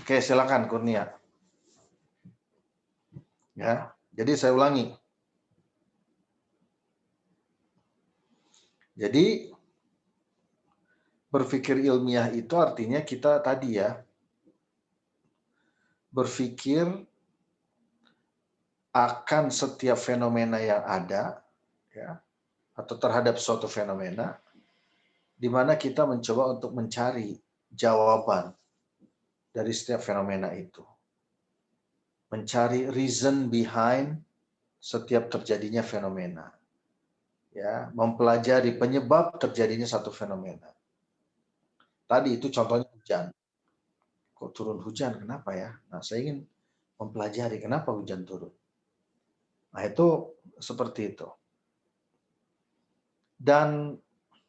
Oke, silakan Kurnia. Ya, jadi saya ulangi. Jadi berpikir ilmiah itu artinya kita tadi ya berpikir akan setiap fenomena yang ada, ya, atau terhadap suatu fenomena, di mana kita mencoba untuk mencari jawaban dari setiap fenomena itu, mencari reason behind setiap terjadinya fenomena, ya, mempelajari penyebab terjadinya satu fenomena. Tadi itu contohnya hujan. Kok turun hujan? Kenapa ya? Nah, saya ingin mempelajari kenapa hujan turun. Nah, itu seperti itu. Dan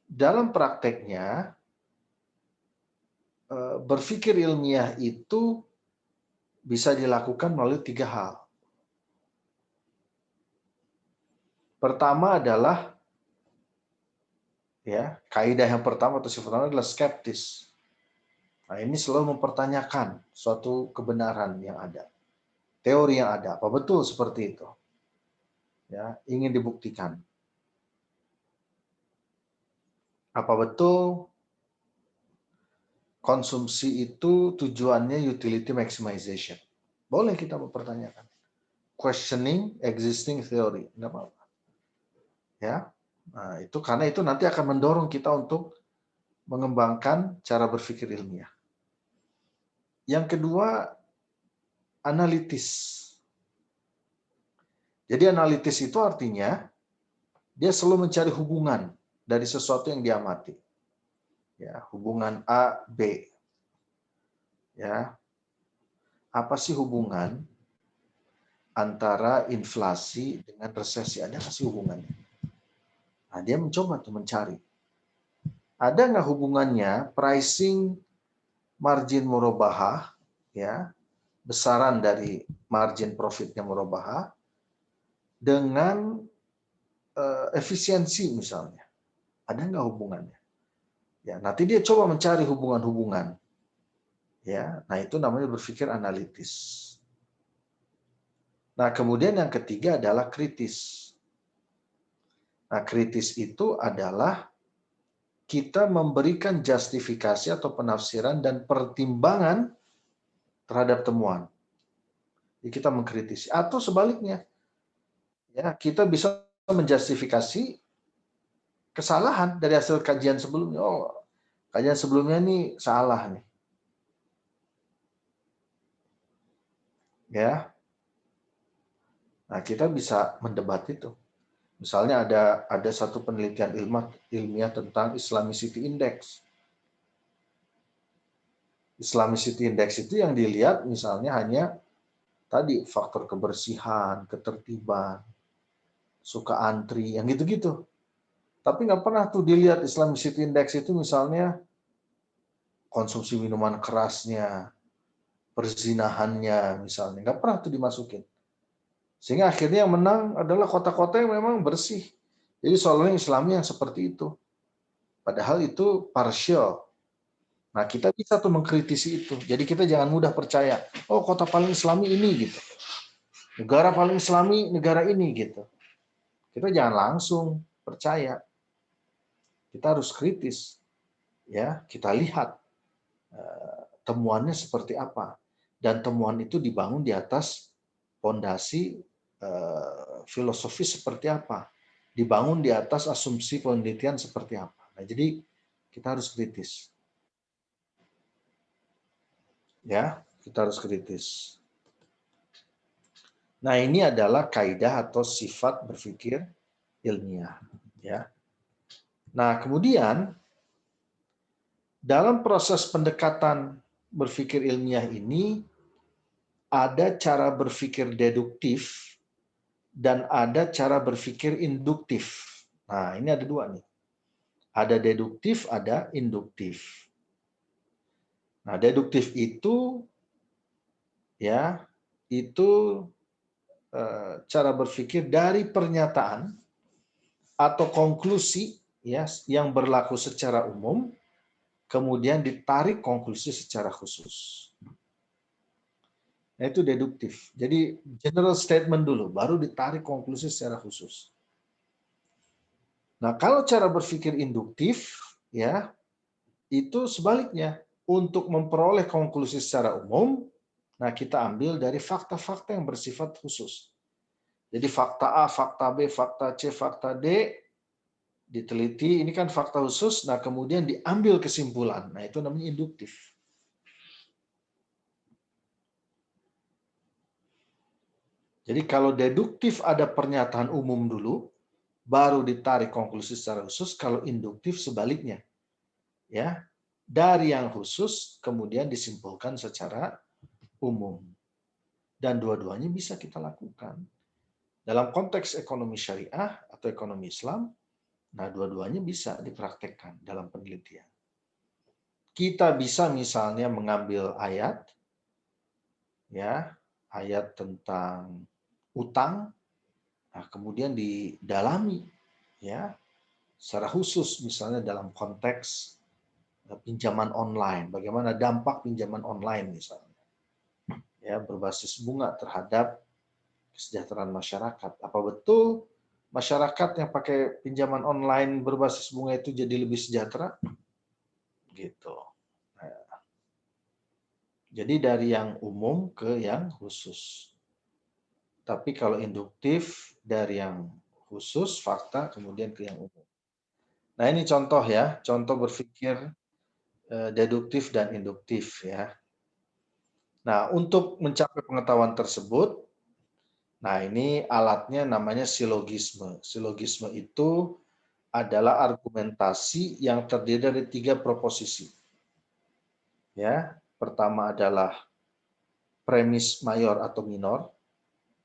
dalam prakteknya, berpikir ilmiah itu bisa dilakukan melalui 3 hal. Pertama adalah, ya, kaidah yang pertama atau sifat pertama adalah skeptis. Nah, ini selalu mempertanyakan suatu kebenaran yang ada, teori yang ada, apa betul seperti itu? Ya, ingin dibuktikan. Apa betul konsumsi itu tujuannya utility maximization? Boleh kita mempertanyakan. Questioning existing theory, nggak apa-apa. Ya, nah, itu karena itu nanti akan mendorong kita untuk mengembangkan cara berpikir ilmiah. Yang kedua, analitis. Jadi analitis itu artinya dia selalu mencari hubungan dari sesuatu yang diamati. Ya, hubungan A, B. Ya, apa sih hubungan antara inflasi dengan resesi? Ada nggak sih hubungannya? Nah, dia mencoba tuh mencari. Ada nggak hubungannya pricing margin murabahah, ya, besaran dari margin profitnya murabahah dengan efisiensi misalnya. Ada nggak hubungannya? Ya, nanti dia coba mencari hubungan-hubungan. Ya, nah itu namanya berpikir analitis. Nah, kemudian yang ketiga adalah kritis. Nah, kritis itu adalah kita memberikan justifikasi atau penafsiran dan pertimbangan terhadap temuan. Jadi kita mengkritisi. Atau sebaliknya, ya, kita bisa menjustifikasi kesalahan dari hasil kajian sebelumnya. Oh, kajian sebelumnya ini salah nih. Ya. Nah, kita bisa mendebat itu. Misalnya ada satu penelitian ilmiah tentang Islamicity Index. Islamicity Index itu yang dilihat misalnya hanya tadi faktor kebersihan, ketertiban, suka antri, yang gitu-gitu. Tapi nggak pernah tuh dilihat Islamicity Index itu misalnya konsumsi minuman kerasnya, perzinahannya misalnya. Nggak pernah tuh dimasukin. Sehingga akhirnya yang menang adalah kota-kota yang memang bersih. Jadi soalnya Islami yang seperti itu. Padahal itu partial. Nah, kita bisa tuh mengkritisi itu. Jadi kita jangan mudah percaya, oh kota paling Islami ini gitu. Negara paling Islami negara ini gitu. Kita jangan langsung percaya. Kita harus kritis. Ya, kita lihat temuannya seperti apa. Dan temuan itu dibangun di atas fondasi filosofis seperti apa. Dibangun di atas asumsi penelitian seperti apa. Nah, jadi kita harus kritis. Ya, kita harus kritis. Nah, ini adalah kaidah atau sifat berpikir ilmiah, ya. Nah, kemudian dalam proses pendekatan berpikir ilmiah ini ada cara berpikir deduktif dan ada cara berpikir induktif. Nah, ini ada dua nih. Ada deduktif, ada induktif. Nah, deduktif itu ya, itu cara berpikir dari pernyataan atau konklusi ya yang berlaku secara umum kemudian ditarik konklusi secara khusus. Nah, itu deduktif. Jadi general statement dulu, baru ditarik konklusi secara khusus. Nah, kalau cara berpikir induktif, ya, itu sebaliknya. Untuk memperoleh konklusi secara umum, nah kita ambil dari fakta-fakta yang bersifat khusus. Jadi fakta A, fakta B, fakta C, fakta D, diteliti, ini kan fakta khusus, nah kemudian diambil kesimpulan. Nah, itu namanya induktif. Jadi kalau deduktif ada pernyataan umum dulu, baru ditarik konklusi secara khusus. Kalau induktif sebaliknya, ya, dari yang khusus kemudian disimpulkan secara umum. Dan dua-duanya bisa kita lakukan. Dalam konteks ekonomi syariah atau ekonomi Islam, nah dua-duanya bisa dipraktekkan dalam penelitian. Kita bisa misalnya mengambil ayat, ya, ayat tentang utang, nah kemudian didalami, ya, secara khusus misalnya dalam konteks pinjaman online, bagaimana dampak pinjaman online misalnya, ya, berbasis bunga terhadap kesejahteraan masyarakat. Apa betul masyarakat yang pakai pinjaman online berbasis bunga itu jadi lebih sejahtera? Gitu. Nah, jadi dari yang umum ke yang khusus. Tapi kalau induktif dari yang khusus fakta kemudian ke yang umum. Nah, ini contoh ya, contoh berpikir deduktif dan induktif ya. Nah, untuk mencapai pengetahuan tersebut, nah ini alatnya namanya silogisme. Silogisme itu adalah argumentasi yang terdiri dari 3 proposisi. Ya, pertama adalah premis mayor atau minor.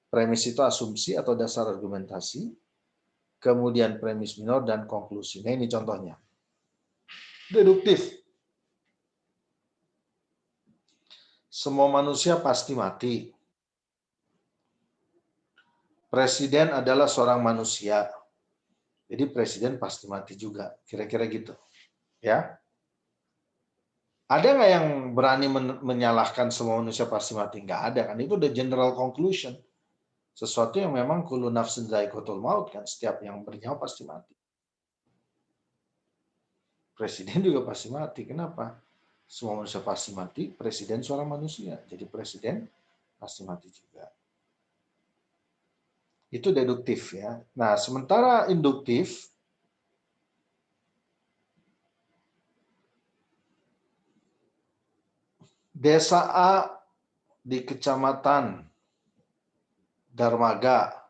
Premis itu asumsi atau dasar argumentasi. Kemudian premis minor dan konklusi. Nah, ini contohnya. Deduktif. Semua manusia pasti mati. Presiden adalah seorang manusia. Jadi presiden pasti mati juga. Kira-kira gitu. Ya. Ada nggak yang berani menyalahkan semua manusia pasti mati? Nggak ada kan. Itu udah general conclusion. Sesuatu yang memang kullu nafsin dha'iqatul maut kan. Setiap yang bernyawa pasti mati. Presiden juga pasti mati. Kenapa? Semua manusia pasti mati. Presiden seorang manusia. Jadi presiden pasti mati juga. Itu deduktif ya. Nah, sementara induktif, desa A di Kecamatan Darmaga,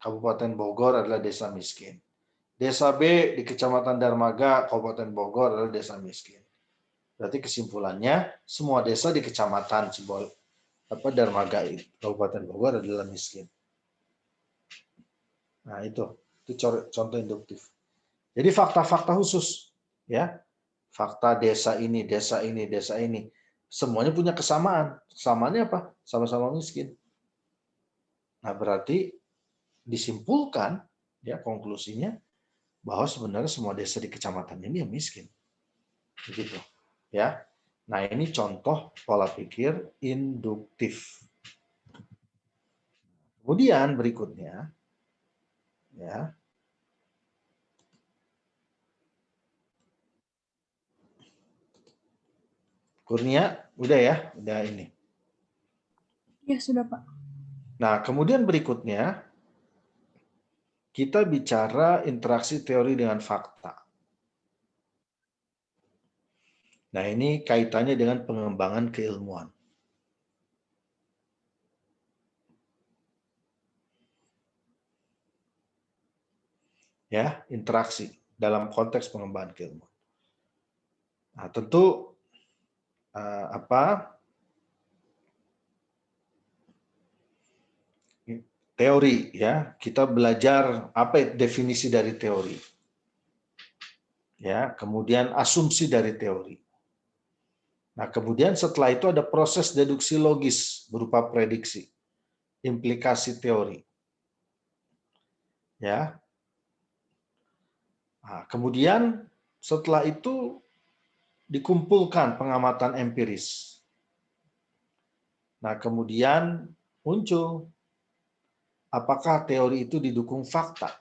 Kabupaten Bogor adalah desa miskin. Desa B di Kecamatan Darmaga, Kabupaten Bogor adalah desa miskin. Berarti kesimpulannya, semua desa di Kecamatan Darmaga, Kabupaten Bogor adalah miskin. Nah, itu contoh induktif. Jadi fakta-fakta khusus, ya. Fakta desa ini, desa ini, desa ini. Semuanya punya kesamaan. Kesamaannya apa? Sama-sama miskin. Nah, berarti disimpulkan, ya, konklusinya bahwa sebenarnya semua desa di kecamatan ini yang miskin. Begitu. Ya. Nah, ini contoh pola pikir induktif. Kemudian berikutnya, ya. Kurnia, udah ya, udah ini. Ya, sudah, Pak. Nah, kemudian berikutnya, kita bicara interaksi teori dengan fakta. Nah, ini kaitannya dengan pengembangan keilmuan. Ya, interaksi dalam konteks pengembangan keilmuan. Nah, tentu teori ya, kita belajar apa definisi dari teori. Ya, kemudian asumsi dari teori. Nah, kemudian setelah itu ada proses deduksi logis berupa prediksi, implikasi teori. Ya. Nah, kemudian setelah itu dikumpulkan pengamatan empiris. Nah, kemudian muncul, apakah teori itu didukung fakta?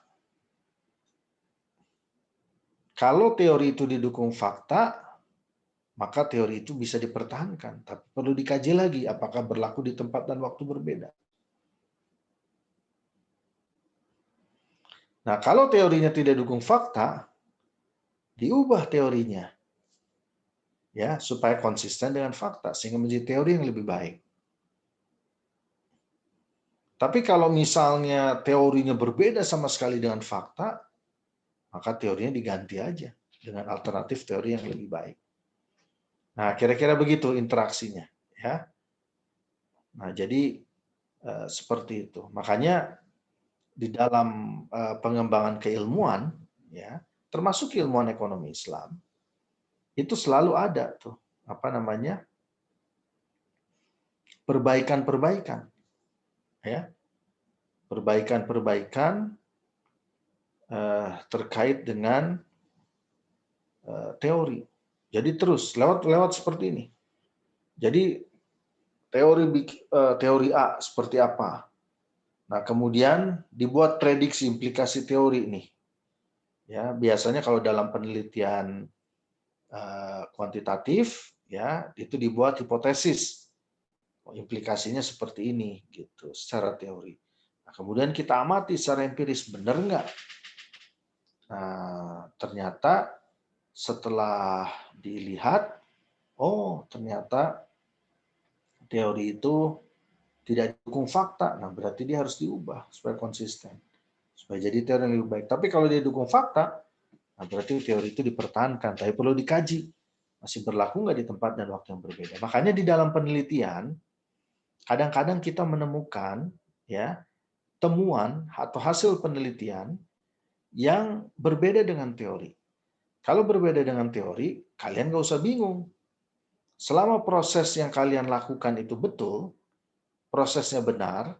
Kalau teori itu didukung fakta, maka teori itu bisa dipertahankan. Tapi perlu dikaji lagi, apakah berlaku di tempat dan waktu berbeda. Nah, kalau teorinya tidak didukung fakta, diubah teorinya, ya, supaya konsisten dengan fakta, sehingga menjadi teori yang lebih baik. Tapi kalau misalnya teorinya berbeda sama sekali dengan fakta, maka teorinya diganti aja dengan alternatif teori yang lebih baik. Nah, kira-kira begitu interaksinya, ya. Nah, jadi seperti itu. Makanya di dalam pengembangan keilmuan, ya, termasuk keilmuan ekonomi Islam, itu selalu ada tuh apa namanya perbaikan-perbaikan, ya, perbaikan-perbaikan terkait dengan teori. Jadi terus lewat seperti ini. Jadi teori A seperti apa. Nah, kemudian dibuat prediksi implikasi teori ini. Ya, biasanya kalau dalam penelitian kuantitatif, ya, itu dibuat hipotesis. Implikasinya seperti ini, gitu, secara teori. Nah, kemudian kita amati secara empiris, benar nggak? Nah, ternyata setelah dilihat, oh ternyata teori itu tidak didukung fakta. Nah, berarti dia harus diubah supaya konsisten, supaya jadi teori yang lebih baik. Tapi kalau dia dukung fakta, nah berarti teori itu dipertahankan, tapi perlu dikaji. Masih berlaku nggak di tempat dan waktu yang berbeda. Makanya di dalam penelitian, kadang-kadang kita menemukan, ya, temuan atau hasil penelitian yang berbeda dengan teori. Kalau berbeda dengan teori, kalian nggak usah bingung. Selama proses yang kalian lakukan itu betul, prosesnya benar,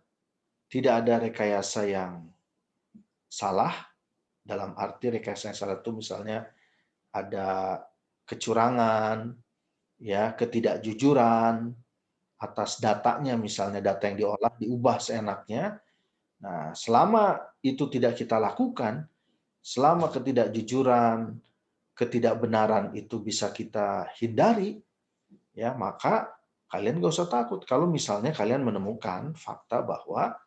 tidak ada rekayasa yang salah, dalam arti rekayasa yang salah itu misalnya ada kecurangan, ya, ketidakjujuran atas datanya, misalnya data yang diolah diubah seenaknya. Nah, selama itu tidak kita lakukan, selama ketidakjujuran, ketidakbenaran itu bisa kita hindari, ya, maka kalian nggak usah takut kalau misalnya kalian menemukan fakta bahwa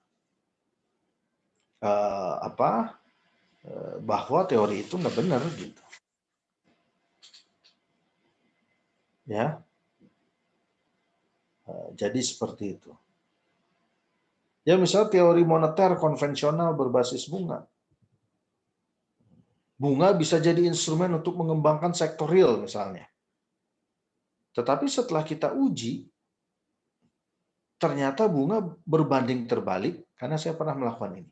bahwa teori itu nggak benar, gitu, ya. Jadi seperti itu. Ya, misalnya teori moneter konvensional berbasis bunga. Bunga bisa jadi instrumen untuk mengembangkan sektor real misalnya. Tetapi setelah kita uji, ternyata bunga berbanding terbalik, karena saya pernah melakukan ini.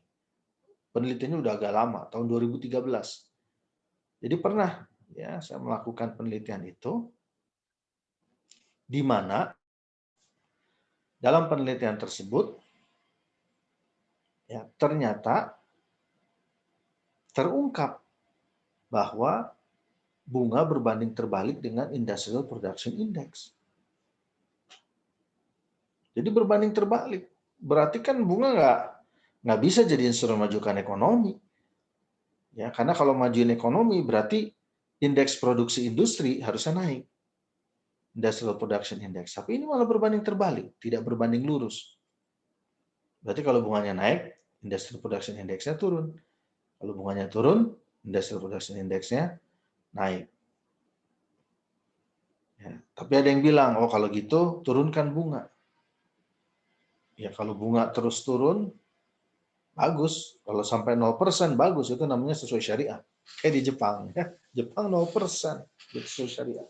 Penelitiannya udah agak lama, tahun 2013. Jadi pernah, ya, saya melakukan penelitian itu, di mana dalam penelitian tersebut, ya, ternyata terungkap bahwa bunga berbanding terbalik dengan Industrial Production Index. Jadi berbanding terbalik. Berarti kan bunga nggak bisa jadi instrumen memajukan ekonomi. Ya, karena kalau majuin ekonomi berarti indeks produksi industri harusnya naik. Industrial Production Index. Tapi ini malah berbanding terbalik, tidak berbanding lurus. Berarti kalau bunganya naik, Industrial Production Index-nya turun. Kalau bunganya turun, Industrial Production Index-nya naik. Ya, tapi ada yang bilang, oh kalau gitu turunkan bunga. Ya, kalau bunga terus turun, bagus. Kalau sampai 0% bagus, itu namanya sesuai syariah. Kayak di Jepang, ya. Jepang 0%, itu sesuai syariah.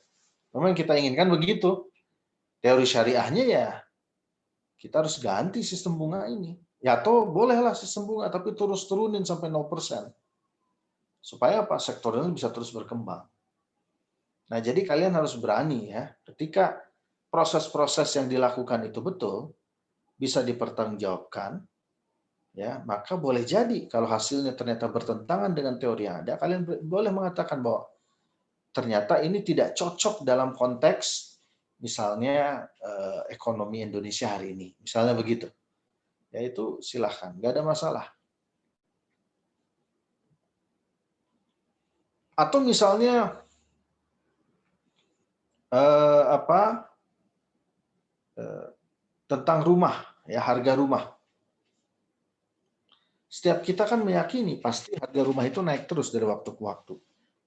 Memang kita inginkan begitu. Teori syariahnya ya, kita harus ganti sistem bunga ini. Ya, atau bolehlah sistem bunga, tapi terus turunin sampai 0%. Supaya apa? Sektor ini bisa terus berkembang. Nah, jadi kalian harus berani, ya. Ketika proses-proses yang dilakukan itu betul, bisa dipertanggungjawabkan, ya, maka boleh jadi kalau hasilnya ternyata bertentangan dengan teori yang ada, kalian boleh mengatakan bahwa ternyata ini tidak cocok dalam konteks misalnya ekonomi Indonesia hari ini, misalnya begitu. Ya itu silahkan, nggak ada masalah. Atau misalnya tentang rumah, ya harga rumah. Setiap kita kan meyakini pasti harga rumah itu naik terus dari waktu ke waktu.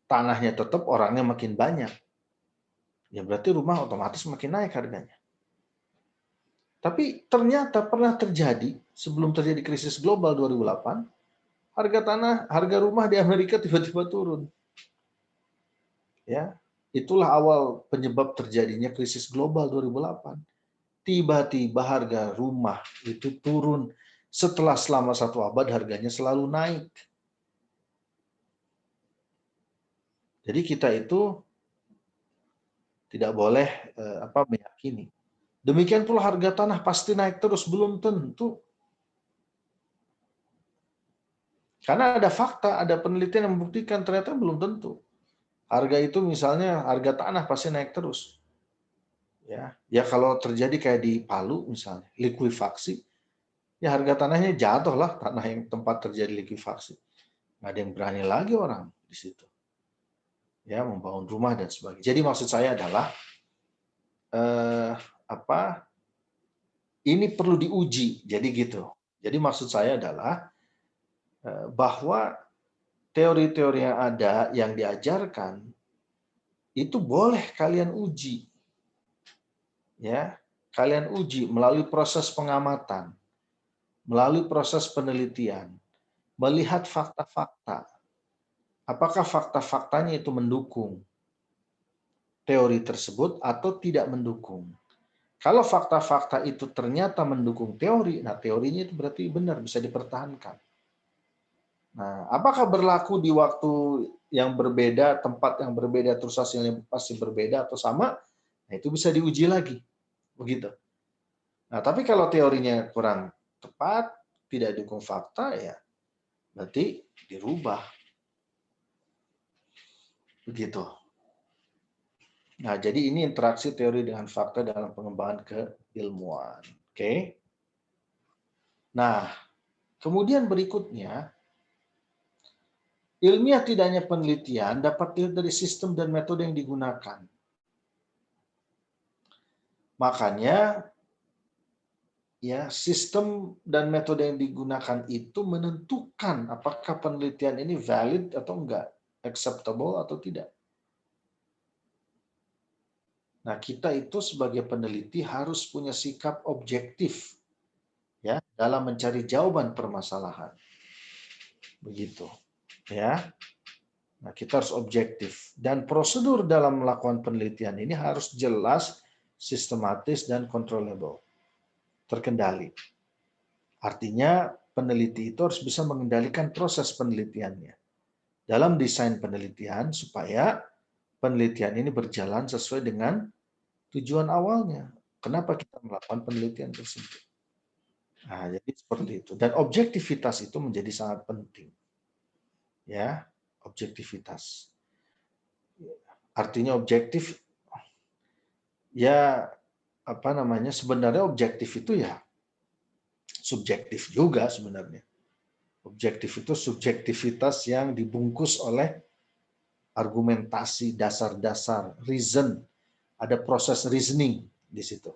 Tanahnya tetap, orangnya makin banyak. Ya berarti rumah otomatis makin naik harganya. Tapi ternyata pernah terjadi sebelum terjadi krisis global 2008, harga rumah di Amerika tiba-tiba turun. Ya, itulah awal penyebab terjadinya krisis global 2008. Tiba-tiba harga rumah itu turun setelah selama 1 abad harganya selalu naik. Jadi kita itu tidak boleh meyakini. Demikian pula harga tanah pasti naik terus, belum tentu. Karena ada fakta, ada penelitian yang membuktikan ternyata belum tentu. Harga itu misalnya harga tanah pasti naik terus. Ya kalau terjadi kayak di Palu misalnya, likuifaksi, ya harga tanahnya jatuh lah, tanah yang tempat terjadi likuifaksi. Nggak ada yang berani lagi orang di situ. Ya, membangun rumah dan sebagainya. Jadi maksud saya adalah ini perlu diuji. Jadi gitu. Jadi maksud saya adalah bahwa teori-teori yang ada yang diajarkan itu boleh kalian uji. Ya, kalian uji melalui proses pengamatan, melalui proses penelitian, melihat fakta-fakta. Apakah fakta-faktanya itu mendukung teori tersebut atau tidak mendukung? Kalau fakta-fakta itu ternyata mendukung teori, nah teorinya itu berarti benar, bisa dipertahankan. Nah, apakah berlaku di waktu yang berbeda, tempat yang berbeda, terus hasilnya pasti berbeda atau sama? Nah, itu bisa diuji lagi. Begitu. Nah, tapi kalau teorinya kurang tepat, tidak dukung fakta, ya berarti dirubah. Begitu. Nah, jadi ini interaksi teori dengan fakta dalam pengembangan keilmuan. Oke. Nah, kemudian berikutnya, ilmiah tidak hanya penelitian, dapat dilihat dari sistem dan metode yang digunakan. Makanya, ya sistem dan metode yang digunakan itu menentukan apakah penelitian ini valid atau enggak, acceptable atau tidak. Nah, kita itu sebagai peneliti harus punya sikap objektif ya dalam mencari jawaban permasalahan. Begitu. Ya. Nah, kita harus objektif dan prosedur dalam melakukan penelitian ini harus jelas, sistematis dan controllable. Terkendali. Artinya peneliti itu harus bisa mengendalikan proses penelitiannya dalam desain penelitian supaya penelitian ini berjalan sesuai dengan tujuan awalnya. Kenapa kita melakukan penelitian tersebut? Nah, jadi seperti itu. Dan objektivitas itu menjadi sangat penting. Ya, objektivitas. Artinya objektif ya sebenarnya objektif itu ya subjektif juga sebenarnya. Objektif itu subjektivitas yang dibungkus oleh argumentasi, dasar-dasar, reason. Ada proses reasoning di situ.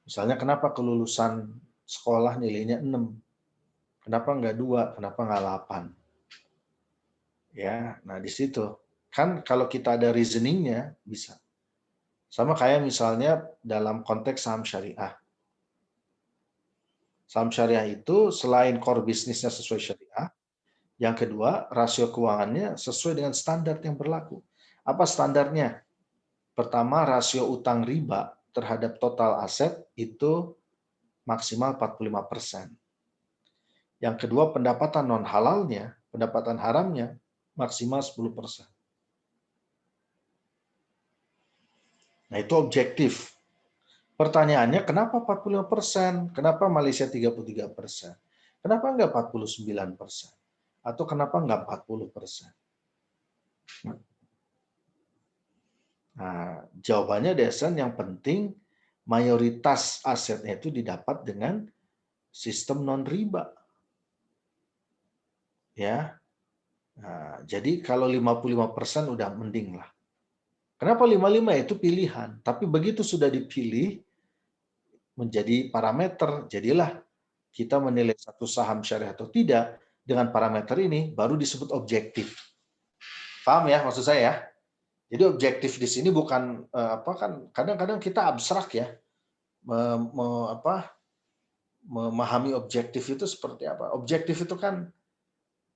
Misalnya kenapa kelulusan sekolah nilainya 6? Kenapa nggak 2? Kenapa nggak 8? Ya, nah di situ. Kan kalau kita ada reasoningnya bisa. Sama kayak misalnya dalam konteks saham syariah. Saham syariah itu selain core bisnisnya sesuai syariah, yang kedua rasio keuangannya sesuai dengan standar yang berlaku. Apa standarnya? Pertama, rasio utang riba terhadap total aset itu maksimal 45%. Yang kedua, pendapatan non halalnya, pendapatan haramnya maksimal 10%. Nah, itu objektif. Pertanyaannya, kenapa 45%? Kenapa Malaysia 33%? Kenapa enggak 49%? Atau kenapa enggak 40%? Nah, jawabannya Desen yang penting mayoritas asetnya itu didapat dengan sistem non riba. Ya. Nah, jadi kalau 55% udah mending lah. Kenapa 55 itu pilihan, tapi begitu sudah dipilih menjadi parameter, jadilah kita menilai satu saham syariah atau tidak dengan parameter ini baru disebut objektif. Paham ya maksud saya ya? Jadi objektif di sini bukan apa kan kadang-kadang kita abstrak ya memahami objektif itu seperti apa. Objektif itu kan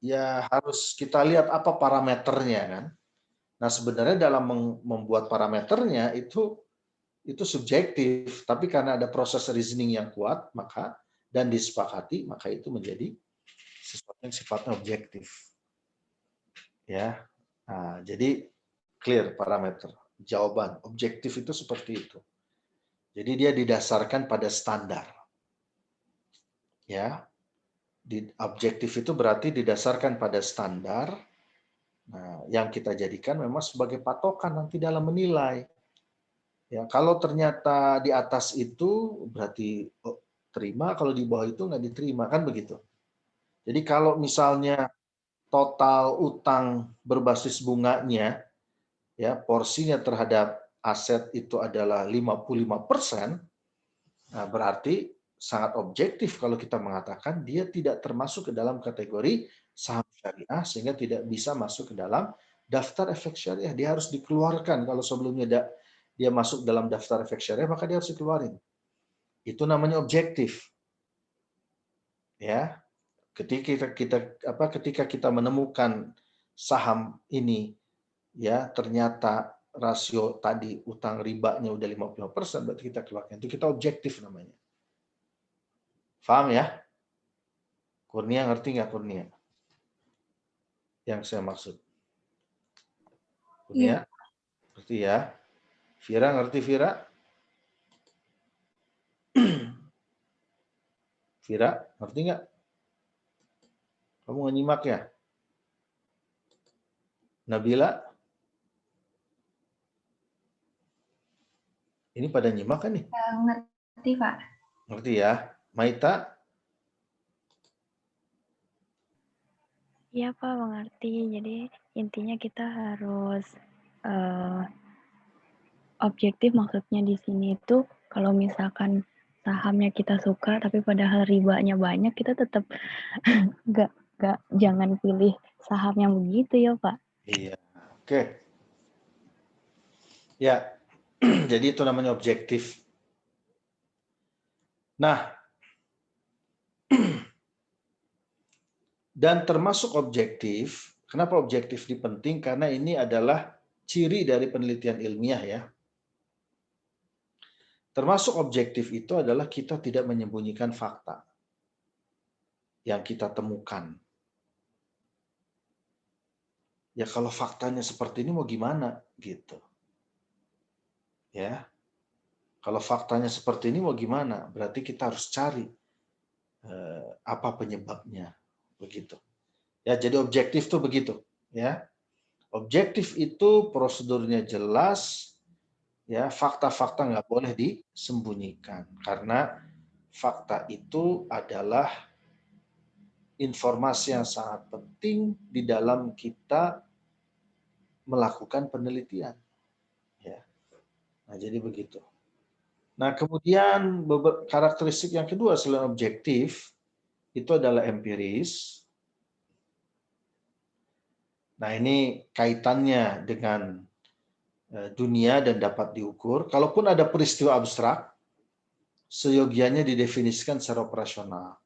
ya harus kita lihat apa parameternya kan. Nah sebenarnya dalam membuat parameternya itu subjektif, tapi karena ada proses reasoning yang kuat maka dan disepakati maka itu menjadi sesuatu yang sifatnya objektif. Ya, nah, jadi clear parameter. Jawaban objektif itu seperti itu. Jadi dia didasarkan pada standar. Ya, objektif itu berarti didasarkan pada standar. Nah, yang kita jadikan memang sebagai patokan nanti dalam menilai. Ya, kalau ternyata di atas itu berarti terima, kalau di bawah itu nggak diterima kan begitu. Jadi kalau misalnya total utang berbasis bunganya ya porsinya terhadap aset itu adalah 55%, nah berarti sangat objektif kalau kita mengatakan dia tidak termasuk ke dalam kategori saham syariah sehingga tidak bisa masuk ke dalam daftar efek syariah. Dia harus dikeluarkan kalau sebelumnya dia masuk dalam daftar efek syariah maka dia harus dikeluarin. Itu namanya objektif. Ya. Ketika kita menemukan saham ini ya ternyata rasio tadi utang ribanya udah 50% berarti kita keluarkan. Itu kita objektif namanya. Paham ya? Kurnia ngerti nggak Kurnia? Yang saya maksud. Kurnia? Iya. Ngerti ya? Vira ngerti Vira? Vira ngerti nggak? Kamu nggak nyimak ya? Nabila? Ini pada nyimak kan nih? Ngerti, Pak. Ngerti ya? Maita? Iya Pak, mengerti. Jadi intinya kita harus objektif, maksudnya di sini itu kalau misalkan sahamnya kita suka tapi padahal ribanya banyak, kita tetap jangan pilih saham yang begitu ya Pak. Iya. Oke. Ya. Jadi itu namanya objektif. Nah, dan termasuk objektif, kenapa objektif ini penting? Karena ini adalah ciri dari penelitian ilmiah ya. Termasuk objektif itu adalah kita tidak menyembunyikan fakta yang kita temukan. Ya kalau faktanya seperti ini mau gimana gitu. Ya. Kalau faktanya seperti ini mau gimana? Berarti kita harus cari apa penyebabnya begitu. Ya, jadi objektif tuh begitu, ya. Objektif itu prosedurnya jelas, ya, fakta-fakta nggak boleh disembunyikan karena fakta itu adalah informasi yang sangat penting di dalam kita melakukan penelitian. Ya. Nah, jadi begitu. Nah, kemudian karakteristik yang kedua selain objektif itu adalah empiris. Nah, ini kaitannya dengan dunia dan dapat diukur. Kalaupun ada peristiwa abstrak, seyogianya didefinisikan secara operasional.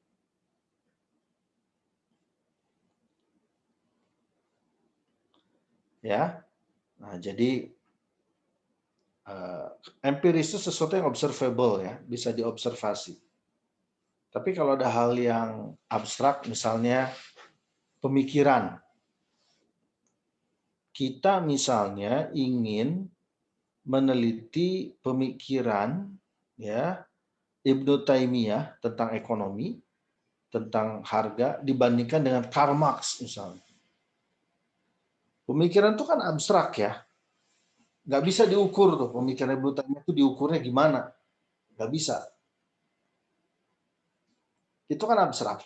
Ya, nah, jadi empiris itu sesuatu yang observable ya, bisa diobservasi. Tapi kalau ada hal yang abstrak, misalnya pemikiran, kita misalnya ingin meneliti pemikiran ya Ibnu Taimiyah tentang ekonomi, tentang harga dibandingkan dengan Karl Marx misalnya. Pemikiran itu kan abstrak ya. Nggak bisa diukur tuh, pemikiran Ibnu Taimiyah itu diukurnya gimana? Nggak bisa. Itu kan abstrak.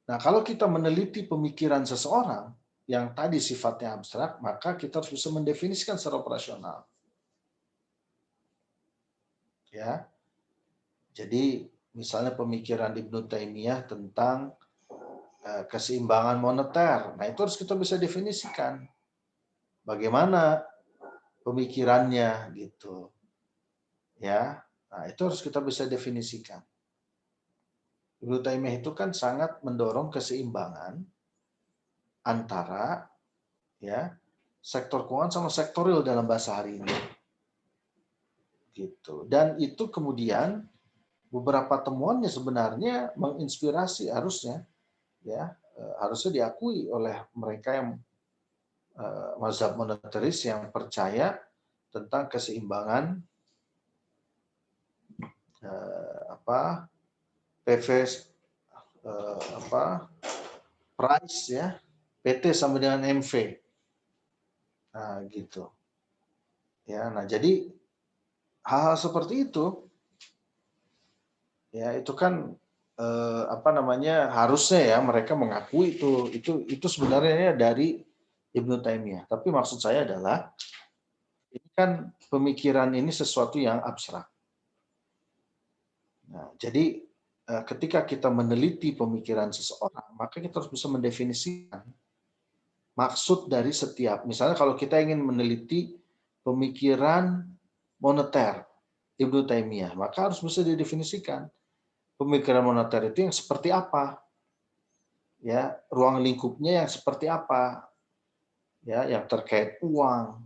Nah, kalau kita meneliti pemikiran seseorang yang tadi sifatnya abstrak, maka kita harus bisa mendefinisikan secara operasional. Ya, jadi misalnya pemikiran Ibnu Taimiyah tentang keseimbangan moneter, nah itu harus kita bisa definisikan. Bagaimana pemikirannya gitu, ya. Nah itu harus kita bisa definisikan. Ibnu Taimiyah itu kan sangat mendorong keseimbangan antara ya sektor keuangan sama sektor real dalam bahasa hari ini gitu. Dan itu kemudian beberapa temuannya sebenarnya menginspirasi harusnya ya harusnya diakui oleh mereka yang mazhab moneteris yang percaya tentang keseimbangan PV price ya PT sama dengan MV. Nah, gitu. Ya, nah jadi hal-hal seperti itu ya itu kan harusnya ya mereka mengakui itu sebenarnya dari Ibnu Taimiyah. Tapi maksud saya adalah ini kan pemikiran ini sesuatu yang abstrak. Nah, jadi ketika kita meneliti pemikiran seseorang, maka kita harus bisa mendefinisikan maksud dari setiap. Misalnya kalau kita ingin meneliti pemikiran moneter Ibnu Taimiyah, maka harus bisa didefinisikan pemikiran moneter itu yang seperti apa, ya ruang lingkupnya yang seperti apa, ya yang terkait uang,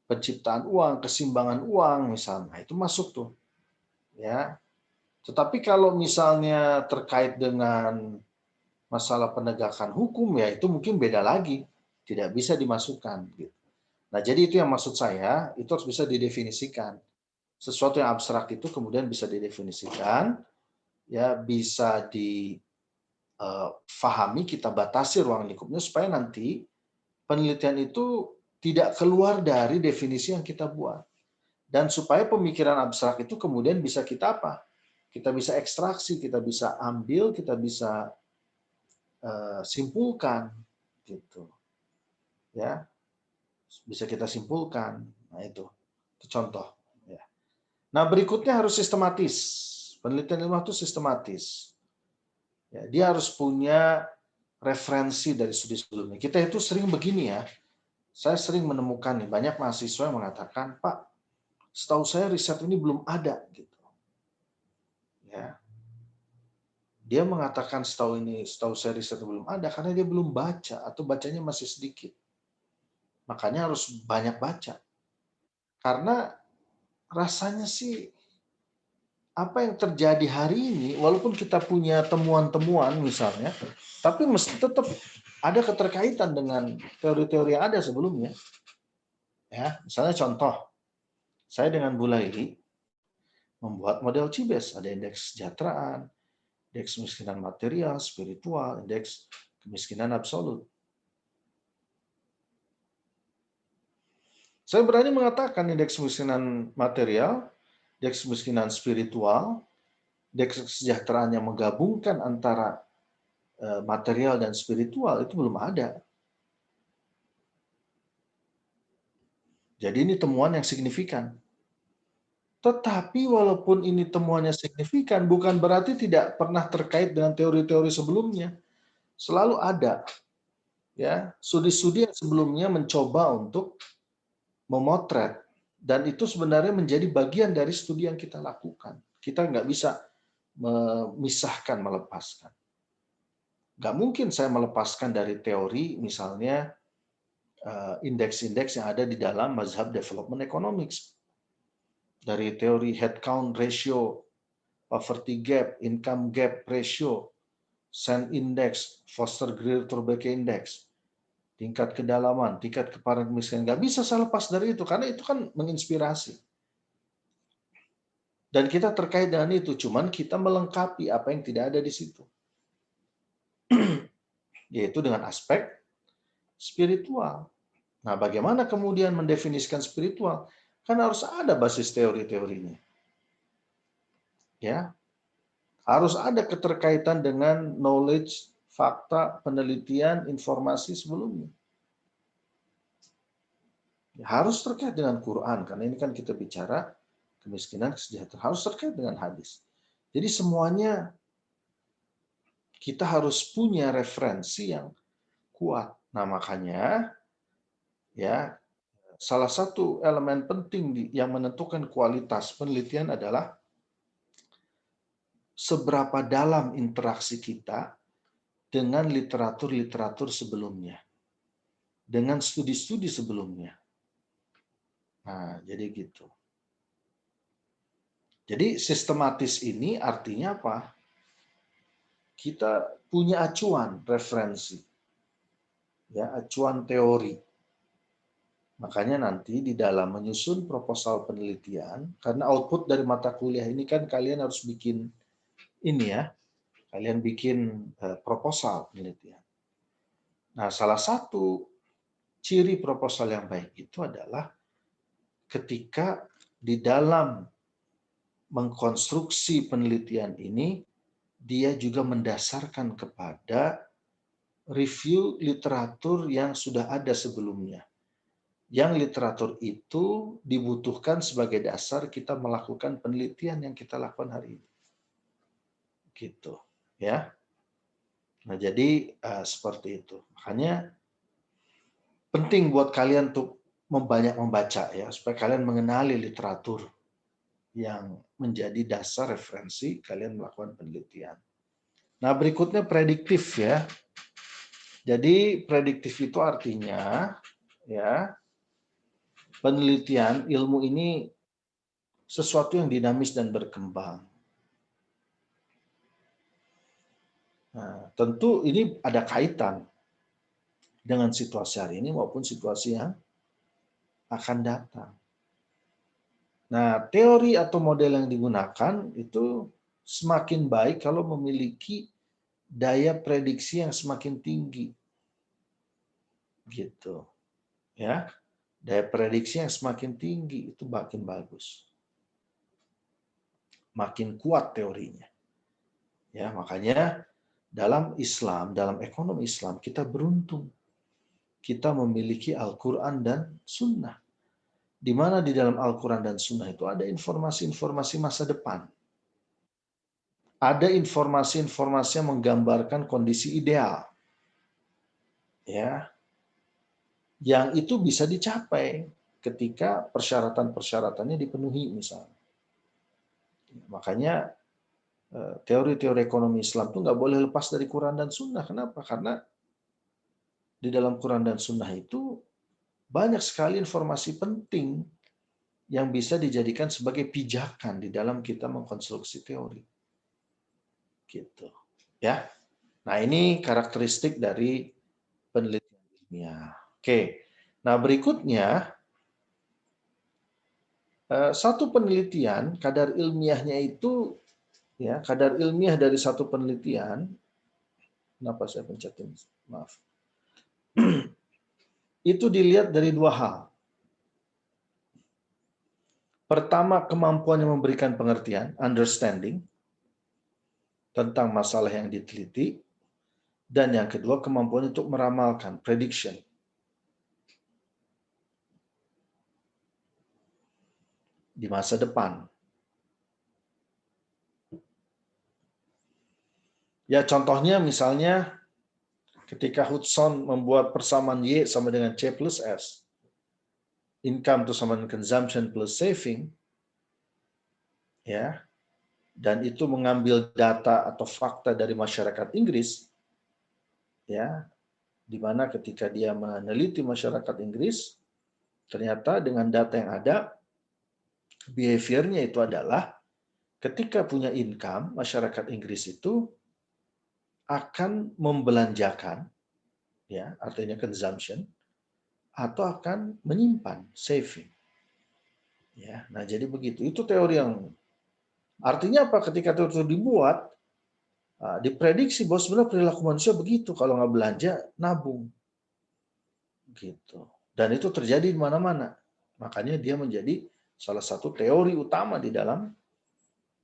penciptaan uang, keseimbangan uang misalnya, itu masuk tuh, ya. Tetapi kalau misalnya terkait dengan masalah penegakan hukum ya itu mungkin beda lagi, tidak bisa dimasukkan. Gitu. Nah jadi itu yang maksud saya itu harus bisa didefinisikan. Sesuatu yang abstrak itu kemudian bisa didefinisikan, ya bisa difahami, kita batasi ruang lingkupnya supaya nanti penelitian itu tidak keluar dari definisi yang kita buat. Dan supaya pemikiran abstrak itu kemudian bisa kita apa? Kita bisa ekstraksi, kita bisa ambil, kita bisa simpulkan, gitu. Ya, bisa kita simpulkan. Nah itu contoh. Ya. Nah berikutnya harus sistematis. Penelitian ilmiah itu sistematis. Ya, dia harus punya referensi dari studi sebelumnya. Kita itu sering begini ya. Saya sering menemukan nih banyak mahasiswa yang mengatakan, Pak, setahu saya riset ini belum ada, gitu. Ya, dia mengatakan setahu saya riset belum ada karena dia belum baca atau bacanya masih sedikit. Makanya harus banyak baca. Karena rasanya sih apa yang terjadi hari ini, walaupun kita punya temuan-temuan misalnya, tapi mesti tetap ada keterkaitan dengan teori-teori yang ada sebelumnya. Ya, misalnya contoh, saya dengan Bu Laili membuat model CIBES, ada indeks kesejahteraan, indeks kemiskinan material, spiritual, indeks kemiskinan absolut. Saya berani mengatakan indeks kemiskinan material, indeks kemiskinan spiritual, indeks kesejahteraan yang menggabungkan antara material dan spiritual itu belum ada. Jadi ini temuan yang signifikan. Tetapi walaupun ini temuannya signifikan, bukan berarti tidak pernah terkait dengan teori-teori sebelumnya. Selalu ada ya studi-studi yang sebelumnya mencoba untuk memotret, dan itu sebenarnya menjadi bagian dari studi yang kita lakukan. Kita nggak bisa memisahkan, melepaskan. Nggak mungkin saya melepaskan dari teori misalnya indeks-indeks yang ada di dalam mazhab development economics. Dari teori headcount ratio, poverty gap, income gap ratio, Sen Index, Foster-Greer-Thorbecke Index, tingkat kedalaman, tingkat keparaan kemiskinan. Nggak bisa saya lepas dari itu, karena itu kan menginspirasi. Dan kita terkait dengan itu, cuman kita melengkapi apa yang tidak ada di situ. Yaitu dengan aspek spiritual. Nah, bagaimana kemudian mendefinisikan spiritual? Kan harus ada basis teori-teorinya. Ya, harus ada keterkaitan dengan knowledge, fakta, penelitian, informasi sebelumnya. Ya, harus terkait dengan Quran, karena ini kan kita bicara kemiskinan, kesejahteraan, harus terkait dengan hadis. Jadi semuanya kita harus punya referensi yang kuat. Nah, makanya ya salah satu elemen penting yang menentukan kualitas penelitian adalah seberapa dalam interaksi kita dengan literatur-literatur sebelumnya, dengan studi-studi sebelumnya. Nah, jadi gitu. Jadi sistematis ini artinya apa? Kita punya acuan, referensi, ya, acuan teori. Makanya nanti di dalam menyusun proposal penelitian, karena output dari mata kuliah ini kan kalian harus bikin ini ya, kalian bikin proposal penelitian. Nah, salah satu ciri proposal yang baik itu adalah ketika di dalam mengkonstruksi penelitian ini, dia juga mendasarkan kepada review literatur yang sudah ada sebelumnya. Yang literatur itu dibutuhkan sebagai dasar kita melakukan penelitian yang kita lakukan hari ini. Gitu, ya. Nah, jadi seperti itu. Makanya penting buat kalian untuk banyak membaca ya, supaya kalian mengenali literatur yang menjadi dasar referensi kalian melakukan penelitian. Nah, berikutnya prediktif ya. Jadi prediktif itu artinya ya, penelitian ilmu ini sesuatu yang dinamis dan berkembang. Nah, tentu ini ada kaitan dengan situasi hari ini maupun situasi yang akan datang. Nah, teori atau model yang digunakan itu semakin baik kalau memiliki daya prediksi yang semakin tinggi. Gitu. Ya. Daya prediksi yang semakin tinggi itu makin bagus. Makin kuat teorinya. Ya, makanya dalam Islam, dalam ekonomi Islam kita beruntung. Kita memiliki Al-Qur'an dan Sunnah. Di mana di dalam Al-Quran dan Sunnah itu ada informasi-informasi masa depan. Ada informasi-informasi yang menggambarkan kondisi ideal. Ya. Yang itu bisa dicapai ketika persyaratan-persyaratannya dipenuhi misalnya. Makanya teori-teori ekonomi Islam itu nggak boleh lepas dari Quran dan Sunnah. Kenapa? Karena di dalam Quran dan Sunnah itu banyak sekali informasi penting yang bisa dijadikan sebagai pijakan di dalam kita mengkonstruksi teori. Gitu. Ya. Nah, ini karakteristik dari penelitian ilmiah. Oke. Nah, berikutnya satu penelitian kadar ilmiahnya itu ya, kadar ilmiah dari satu penelitian, kenapa saya pencetin? Maaf. Itu dilihat dari dua hal. Pertama, kemampuannya memberikan pengertian, understanding, tentang masalah yang diteliti. Dan yang kedua, kemampuan untuk meramalkan, prediction. Di masa depan. Ya, contohnya misalnya ketika Hudson membuat persamaan Y sama dengan C plus S, income itu sama dengan consumption plus saving, ya, dan itu mengambil data atau fakta dari masyarakat Inggris, ya, di mana ketika dia meneliti masyarakat Inggris, ternyata dengan data yang ada, behavior-nya itu adalah ketika punya income, masyarakat Inggris itu akan membelanjakan, ya, artinya consumption, atau akan menyimpan, saving. Ya, nah jadi begitu. Itu teori yang artinya apa? Ketika teori itu dibuat, diprediksi bahwa sebenarnya perilaku manusia begitu, kalau nggak belanja, nabung. Gitu. Dan itu terjadi di mana-mana. Makanya dia menjadi salah satu teori utama di dalam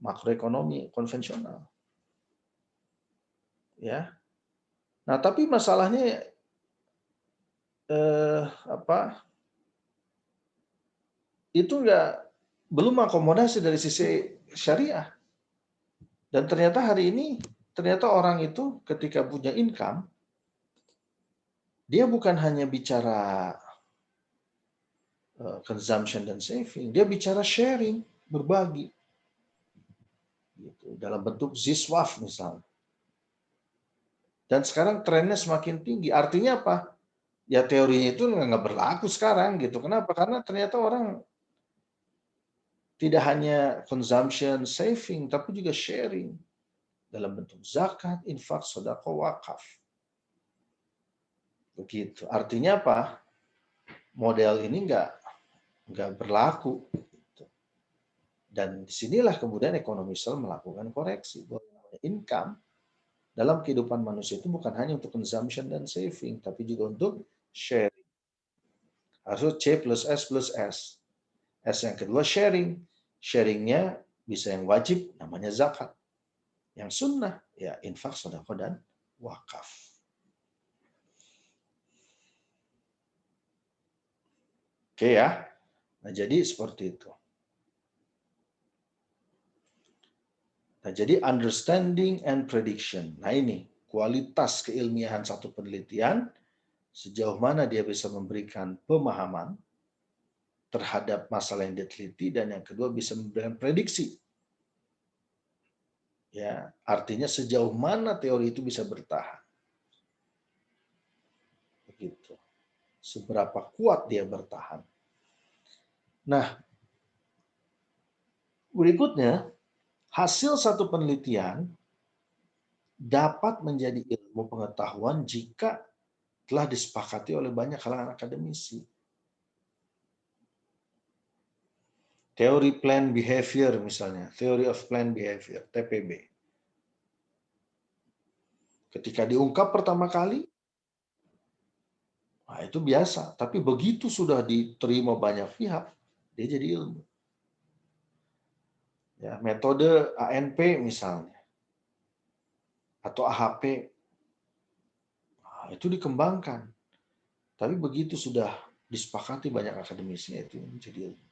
makroekonomi konvensional. Ya. Nah, tapi masalahnya itu belum akomodasi dari sisi syariah. Dan ternyata hari ini orang itu ketika punya income, dia bukan hanya bicara consumption dan saving, dia bicara sharing, berbagi. Gitu, dalam bentuk ziswaf misalnya. Dan sekarang trennya semakin tinggi. Artinya apa? Ya teorinya itu nggak berlaku sekarang gitu. Kenapa? Karena ternyata orang tidak hanya consumption, saving, tapi juga sharing dalam bentuk zakat, infak, sedekah, wakaf. Begitu. Artinya apa? Model ini nggak berlaku. Dan disinilah kemudian ekonomi Islam melakukan koreksi bahwa income dalam kehidupan manusia itu bukan hanya untuk consumption dan saving, tapi juga untuk sharing. Harus C plus S plus S. S yang kedua sharing. Sharingnya bisa yang wajib, namanya zakat. Yang sunnah, ya infak, sedekah, dan wakaf. Oke ya. Nah jadi seperti itu. Nah jadi understanding and prediction. Nah ini kualitas keilmiahan satu penelitian, sejauh mana dia bisa memberikan pemahaman terhadap masalah yang diteliti, dan yang kedua bisa memberikan prediksi. Ya, artinya sejauh mana teori itu bisa bertahan. Begitu. Seberapa kuat dia bertahan. Nah, berikutnya, hasil satu penelitian dapat menjadi ilmu pengetahuan jika telah disepakati oleh banyak kalangan akademisi. Teori planned behavior misalnya, Theory of Planned Behavior, TPB. Ketika diungkap pertama kali, nah itu biasa. Tapi begitu sudah diterima banyak pihak, dia jadi ilmu. Ya, metode ANP misalnya, atau AHP, nah, itu dikembangkan. Tapi begitu sudah disepakati banyak akademisnya, itu menjadi ilmu.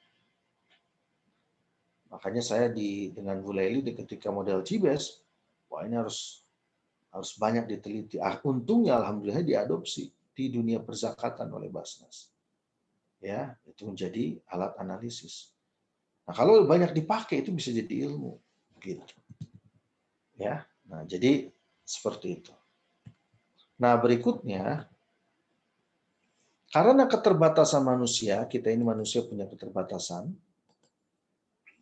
Makanya saya dengan Bu Leli ketika model CIBES, wah ini harus banyak diteliti. Untungnya alhamdulillah diadopsi di dunia perzakatan oleh Basnas. Ya, itu menjadi alat analisis. Nah, kalau banyak dipakai itu bisa jadi ilmu, gitu. Ya. Nah, jadi seperti itu. Nah, berikutnya, karena keterbatasan manusia, kita ini manusia punya keterbatasan,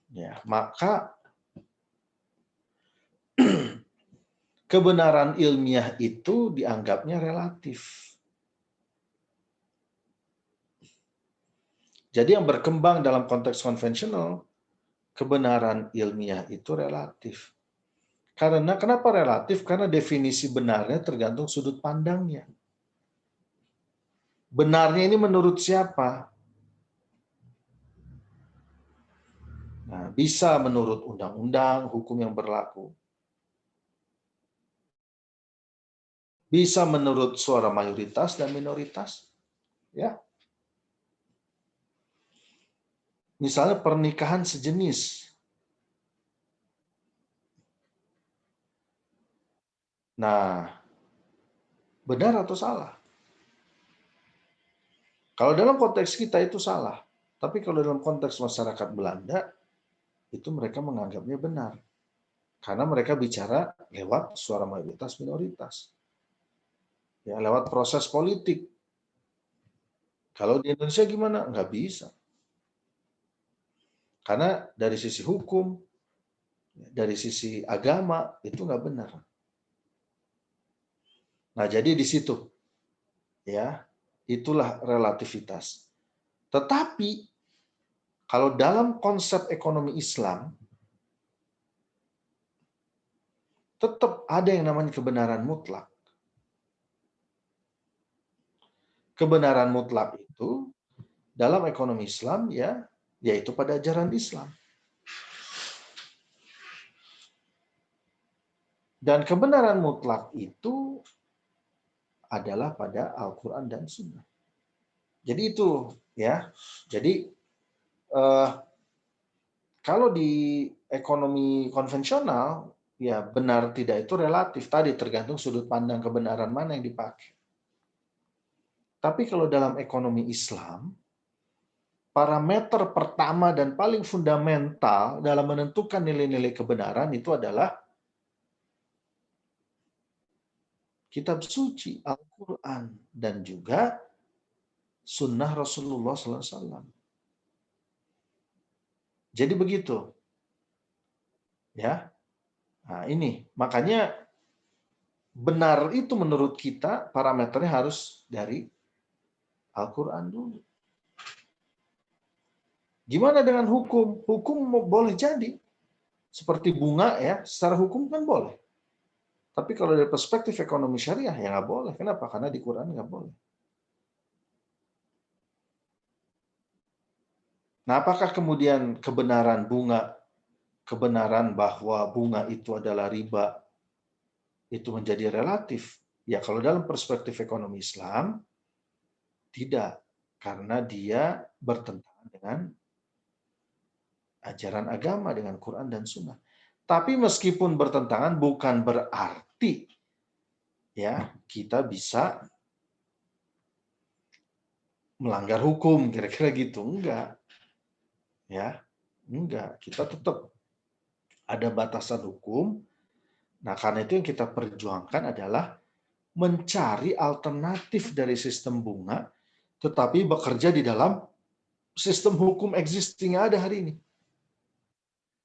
ya, maka kebenaran ilmiah itu dianggapnya relatif. Jadi yang berkembang dalam konteks konvensional, kebenaran ilmiah itu relatif. Karena kenapa relatif? Karena definisi benarnya tergantung sudut pandangnya. Benarnya ini menurut siapa? Nah, bisa menurut undang-undang, hukum yang berlaku. Bisa menurut suara mayoritas dan minoritas. Ya. Misalnya pernikahan sejenis. Nah, benar atau salah? Kalau dalam konteks kita itu salah. Tapi kalau dalam konteks masyarakat Belanda, itu mereka menganggapnya benar. Karena mereka bicara lewat suara mayoritas minoritas. Ya, lewat proses politik. Kalau di Indonesia gimana? Nggak bisa. Karena dari sisi hukum, dari sisi agama, itu nggak benar. Nah, jadi di situ. Ya, itulah relativitas. Tetapi, kalau dalam konsep ekonomi Islam, tetap ada yang namanya kebenaran mutlak. kebenaran mutlak itu dalam ekonomi Islam ya yaitu pada ajaran Islam. Dan kebenaran mutlak itu adalah pada Al-Quran dan Sunnah. Jadi itu ya. Jadi kalau di ekonomi konvensional ya benar tidak itu relatif tadi tergantung sudut pandang kebenaran mana yang dipakai. Tapi kalau dalam ekonomi Islam, parameter pertama dan paling fundamental dalam menentukan nilai-nilai kebenaran itu adalah kitab suci Al-Quran dan juga sunnah Rasulullah SAW. Jadi begitu, ya. Nah ini makanya benar itu menurut kita parameternya harus dari Al-Quran dulu. Gimana dengan hukum? Hukum boleh jadi seperti bunga ya, secara hukum kan boleh. Tapi kalau dari perspektif ekonomi syariah ya nggak boleh. Kenapa? Karena di Quran nggak boleh. Nah, apakah kemudian kebenaran bunga, kebenaran bahwa bunga itu adalah riba, itu menjadi relatif? Ya, kalau dalam perspektif ekonomi Islam, tidak. Karena dia bertentangan dengan ajaran agama, dengan Quran dan Sunnah. Tapi meskipun bertentangan, bukan berarti ya kita bisa melanggar hukum, kira-kira gitu. Enggak. Ya, enggak. Kita tetap ada batasan hukum. Nah, karena itu yang kita perjuangkan adalah mencari alternatif dari sistem bunga, tetapi bekerja di dalam sistem hukum existing yang ada hari ini.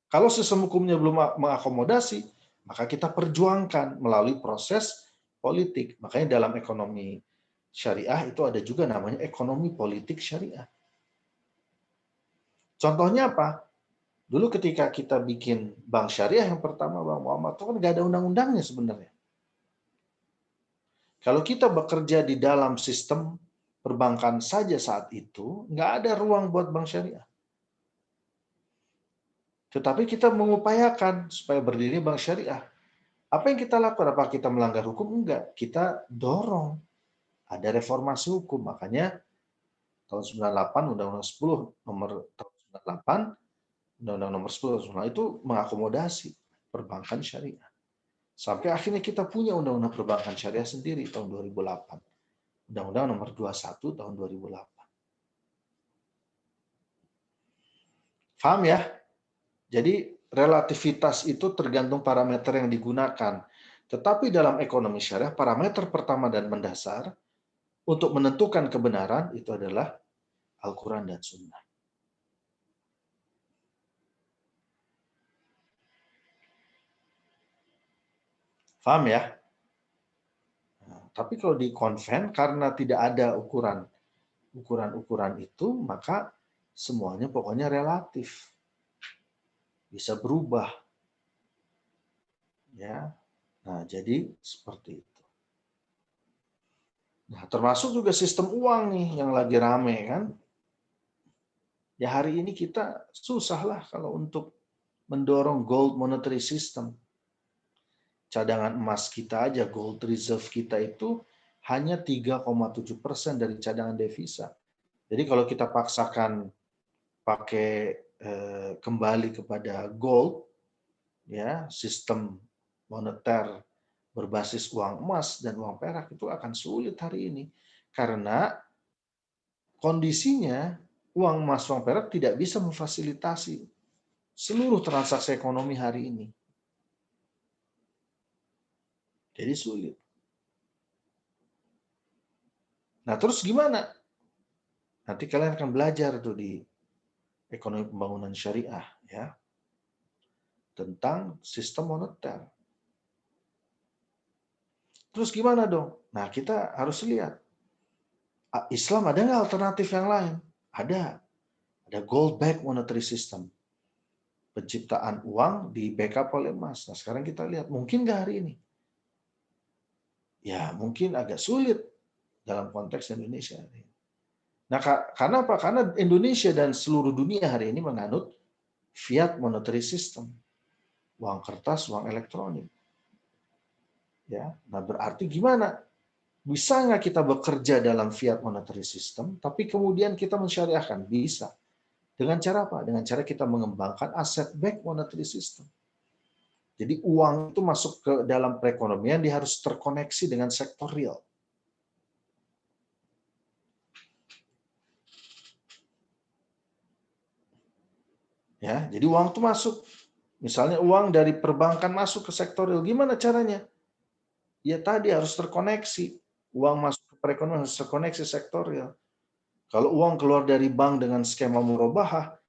Kalau sistem hukumnya belum mengakomodasi, maka kita perjuangkan melalui proses politik. Makanya dalam ekonomi syariah itu ada juga namanya ekonomi politik syariah. Contohnya apa? Dulu ketika kita bikin bank syariah yang pertama, Bang Muhammad, itu kan nggak ada undang-undangnya sebenarnya. Kalau kita bekerja di dalam sistem perbankan saja saat itu, nggak ada ruang buat bank syariah. Tetapi kita mengupayakan supaya berdiri bank syariah. Apa yang kita lakukan? Apa kita melanggar hukum? Enggak. Kita dorong. Ada reformasi hukum. Makanya tahun 98, Undang-Undang 10 nomor tahun 98, Undang-Undang nomor 10 itu mengakomodasi perbankan syariah. Sampai akhirnya kita punya Undang-Undang Perbankan Syariah sendiri tahun 2008. Undang-Undang nomor 21 tahun 2008. Paham ya? Jadi relativitas itu tergantung parameter yang digunakan. Tetapi dalam ekonomi syariah, parameter pertama dan mendasar untuk menentukan kebenaran itu adalah Al-Quran dan Sunnah. Paham ya? Nah, tapi kalau di konven, karena tidak ada ukuran-ukuran itu, maka semuanya pokoknya relatif. Bisa berubah. Ya. Nah, jadi seperti itu. Nah, termasuk juga sistem uang nih yang lagi rame kan. Ya hari ini kita susah lah kalau untuk mendorong gold monetary system. Cadangan emas kita aja, gold reserve kita itu hanya 3,7% dari cadangan devisa. Jadi kalau kita paksakan pakai kembali kepada gold, ya sistem moneter berbasis uang emas dan uang perak itu akan sulit hari ini. Karena kondisinya uang emas, uang perak tidak bisa memfasilitasi seluruh transaksi ekonomi hari ini. Jadi sulit. Nah terus gimana? Nanti kalian akan belajar tuh di ekonomi pembangunan syariah ya tentang sistem moneter. Terus gimana dong? Nah kita harus lihat Islam ada nggak alternatif yang lain? Ada gold backed monetary system. Penciptaan uang di backup oleh emas. Nah sekarang kita lihat mungkin nggak hari ini? Ya mungkin agak sulit dalam konteks Indonesia. Nah, karena apa? Karena Indonesia dan seluruh dunia hari ini menganut fiat monetary system, uang kertas, uang elektronik. Ya, nah berarti gimana? Bisa nggak kita bekerja dalam fiat monetary system, tapi kemudian kita mensyariahkan? Bisa. Dengan cara apa? Dengan cara kita mengembangkan asset backed monetary system. Jadi uang itu masuk ke dalam perekonomian, dia harus terkoneksi dengan sektor real. Ya, jadi uang itu masuk. Misalnya uang dari perbankan masuk ke sektor real, gimana caranya? Ya tadi harus terkoneksi. Uang masuk ke perekonomian harus terkoneksi sektor real. Kalau uang keluar dari bank dengan skema murabahah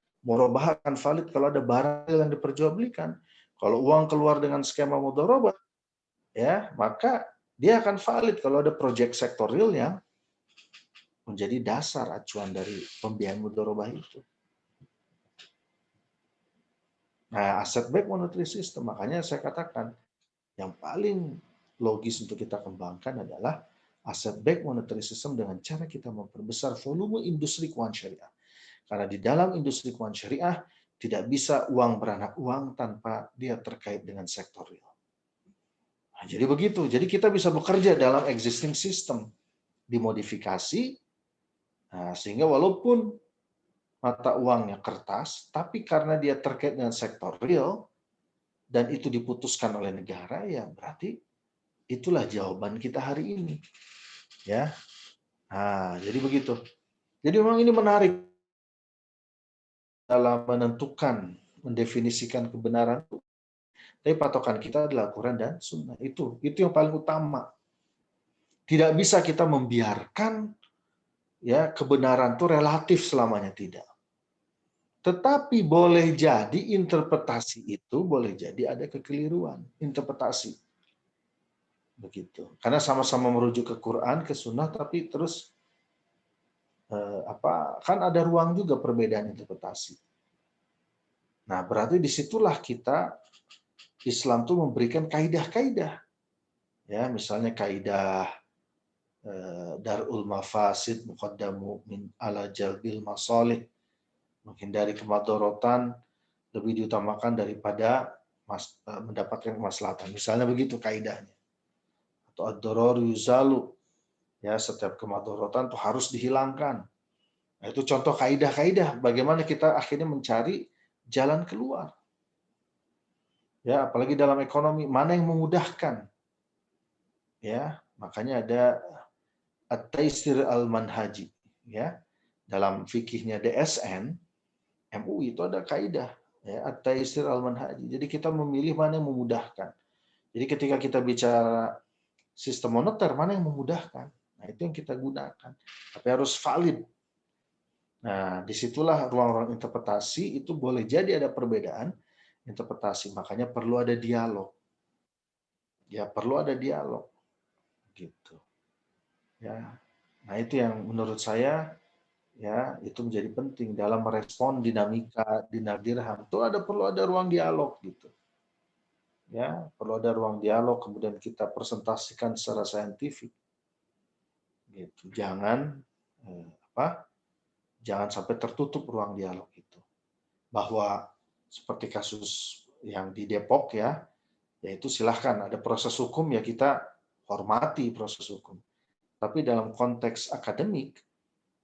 akan valid kalau ada barang yang diperjualbelikan. Kalau uang keluar dengan skema mudharabah, ya maka dia akan valid kalau ada proyek sektorial yang menjadi dasar acuan dari pembiayaan mudharabah itu. Nah, asset backed monetary system, makanya saya katakan yang paling logis untuk kita kembangkan adalah asset backed monetary system dengan cara kita memperbesar volume industri keuangan syariah. Karena di dalam industri keuangan syariah tidak bisa uang beranak uang tanpa dia terkait dengan sektor real. Nah, jadi begitu. Jadi kita bisa bekerja dalam existing system, dimodifikasi, sehingga walaupun mata uangnya kertas, tapi karena dia terkait dengan sektor real, dan itu diputuskan oleh negara, ya berarti itulah jawaban kita hari ini. Ya, nah, jadi begitu. Jadi memang ini menarik dalam menentukan, mendefinisikan kebenaran. Tapi patokan kita adalah Al-Quran dan Sunnah. Itu yang paling utama. Tidak bisa kita membiarkan ya kebenaran itu relatif selamanya, tidak. Tetapi boleh jadi interpretasi itu boleh jadi ada kekeliruan interpretasi. Begitu. Karena sama-sama merujuk ke Quran, ke Sunnah, tapi terus kan ada ruang juga perbedaan interpretasi. Nah, berarti disitulah kita Islam tuh memberikan kaidah-kaidah. Ya, misalnya kaidah darul mafasid muqaddamu min ala jalbil masalih. Menghindari kemadharatan lebih diutamakan daripada mendapatkan kemaslahatan. Misalnya begitu kaidahnya. Atau ad-darar yuzalu. Ya, setiap kemadharatan itu harus dihilangkan. Nah, itu contoh kaidah-kaidah bagaimana kita akhirnya mencari jalan keluar. Ya, apalagi dalam ekonomi, mana yang memudahkan? Ya, makanya ada at-taisir al-manhaji, ya. Dalam fikihnya DSN, MUI itu ada kaidah, ya, at-taisir al-manhaji. Jadi kita memilih mana yang memudahkan. Jadi ketika kita bicara sistem moneter, mana yang memudahkan? Nah, itu yang kita gunakan. Tapi harus valid. Nah, disitulah ruang-ruang interpretasi itu boleh jadi ada perbedaan interpretasi. Makanya perlu ada dialog. Ya, perlu ada dialog. Gitu. Ya. Nah, itu yang menurut saya ya itu menjadi penting dalam merespon dinamika dirham. Itu perlu ada ruang dialog gitu. Ya, perlu ada ruang dialog kemudian kita presentasikan secara saintifik. Gitu. Jangan jangan sampai tertutup ruang dialog itu. Bahwa seperti kasus yang di Depok ya, yaitu silahkan ada proses hukum ya kita hormati proses hukum. Tapi dalam konteks akademik,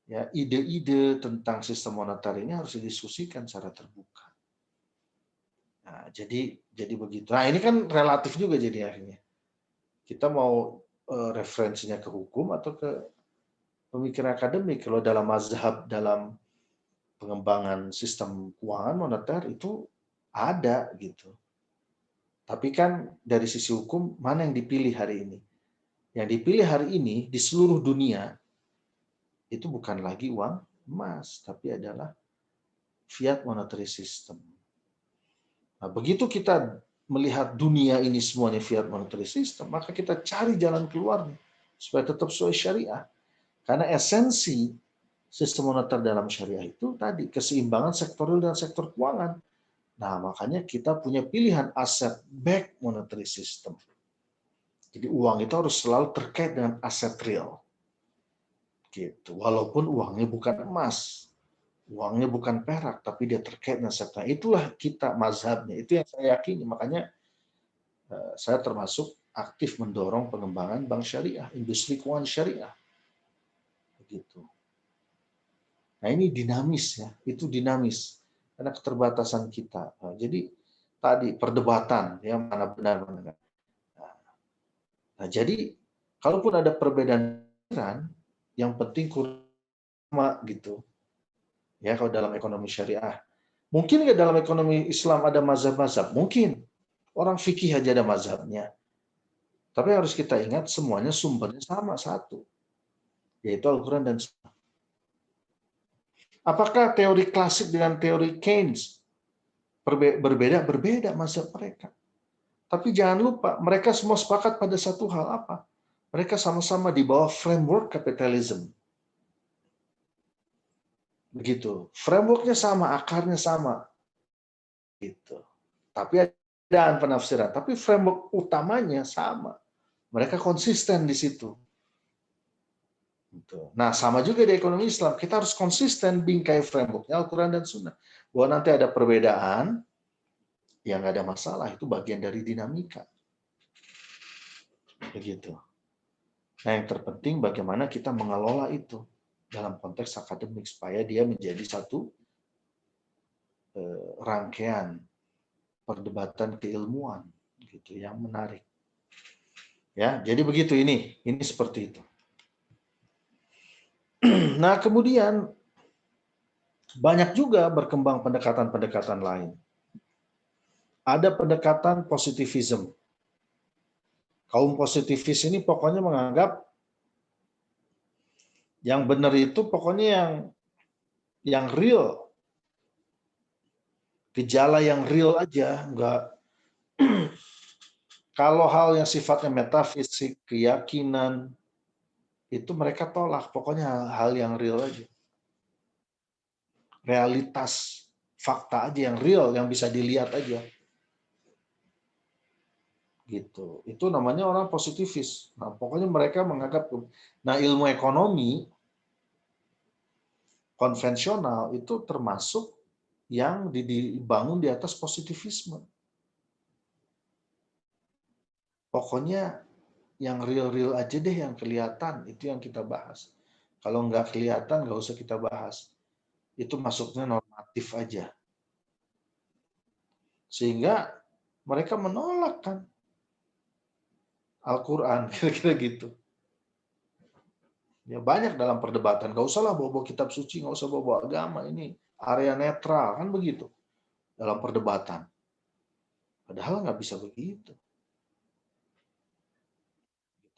ya ide-ide tentang sistem moneter ini harus didiskusikan secara terbuka. Nah, jadi begitu. Nah, ini kan relatif juga jadi akhirnya. Kita mau referensinya ke hukum atau ke pemikiran akademik. Kalau dalam mazhab, dalam pengembangan sistem keuangan moneter itu ada gitu. Tapi kan dari sisi hukum mana yang dipilih hari ini? Yang dipilih hari ini di seluruh dunia itu bukan lagi uang emas, tapi adalah fiat monetary system. Nah, begitu kita melihat dunia ini semuanya fiat monetary system, maka kita cari jalan keluarnya supaya tetap sesuai syariah. Karena esensi sistem moneter dalam syariah itu tadi keseimbangan sektorial dan sektor keuangan. Nah, makanya kita punya pilihan asset backed monetary system. Jadi uang itu harus selalu terkait dengan aset real. Gitu. Walaupun uangnya bukan emas, uangnya bukan perak, tapi dia terkait dengan sektor. Itulah kita mazhabnya. Itu yang saya yakini. Makanya saya termasuk aktif mendorong pengembangan bank syariah, industri keuangan syariah. Begitu. Nah ini dinamis ya, itu dinamis karena keterbatasan kita. Jadi tadi perdebatan yang mana benar mana enggak. Nah jadi kalaupun ada perbedaan, yang penting kurma gitu. Ya kalau dalam ekonomi syariah. Mungkin nggak dalam ekonomi Islam ada mazhab-mazhab? Mungkin. Orang fikih aja ada mazhabnya. Tapi harus kita ingat semuanya sumbernya sama satu. Yaitu Al-Quran dan Sunnah. Apakah teori klasik dengan teori Keynes berbeda? Berbeda mazhab mereka. Tapi jangan lupa, mereka semua sepakat pada satu hal apa? Mereka sama-sama di bawah framework kapitalisme. Begitu. Frameworknya sama, akarnya sama. Gitu. Tapi ada penafsiran. Tapi framework utamanya sama. Mereka konsisten di situ. Nah, sama juga di ekonomi Islam. Kita harus konsisten bingkai frameworknya Al-Quran dan Sunnah. Bahwa nanti ada perbedaan, yang nggak ada masalah. Itu bagian dari dinamika. Begitu. Nah, yang terpenting bagaimana kita mengelola itu dalam konteks akademik supaya dia menjadi satu rangkaian perdebatan keilmuan gitu yang menarik. Ya, jadi begitu ini seperti itu. Nah, kemudian banyak juga berkembang pendekatan-pendekatan lain. Ada pendekatan positivism. Kaum positivis ini pokoknya menganggap yang benar itu pokoknya yang real. Gejala yang real aja, enggak. Kalau hal yang sifatnya metafisik, keyakinan, itu mereka tolak. Pokoknya hal yang real aja. Realitas, fakta aja yang real, yang bisa dilihat aja. Gitu. Itu namanya orang positivis. Nah, pokoknya mereka menganggap, nah ilmu ekonomi konvensional itu termasuk yang dibangun di atas positivisme. Pokoknya yang real-real aja deh yang kelihatan, itu yang kita bahas. Kalau nggak kelihatan, nggak usah kita bahas. Itu masuknya normatif aja. Sehingga mereka menolak kan Al-Quran, kira-kira gitu. Ya banyak dalam perdebatan, nggak usah lah bawa-bawa kitab suci, nggak usah bawa-bawa agama, ini area netral, kan begitu. Dalam perdebatan. Padahal nggak bisa begitu.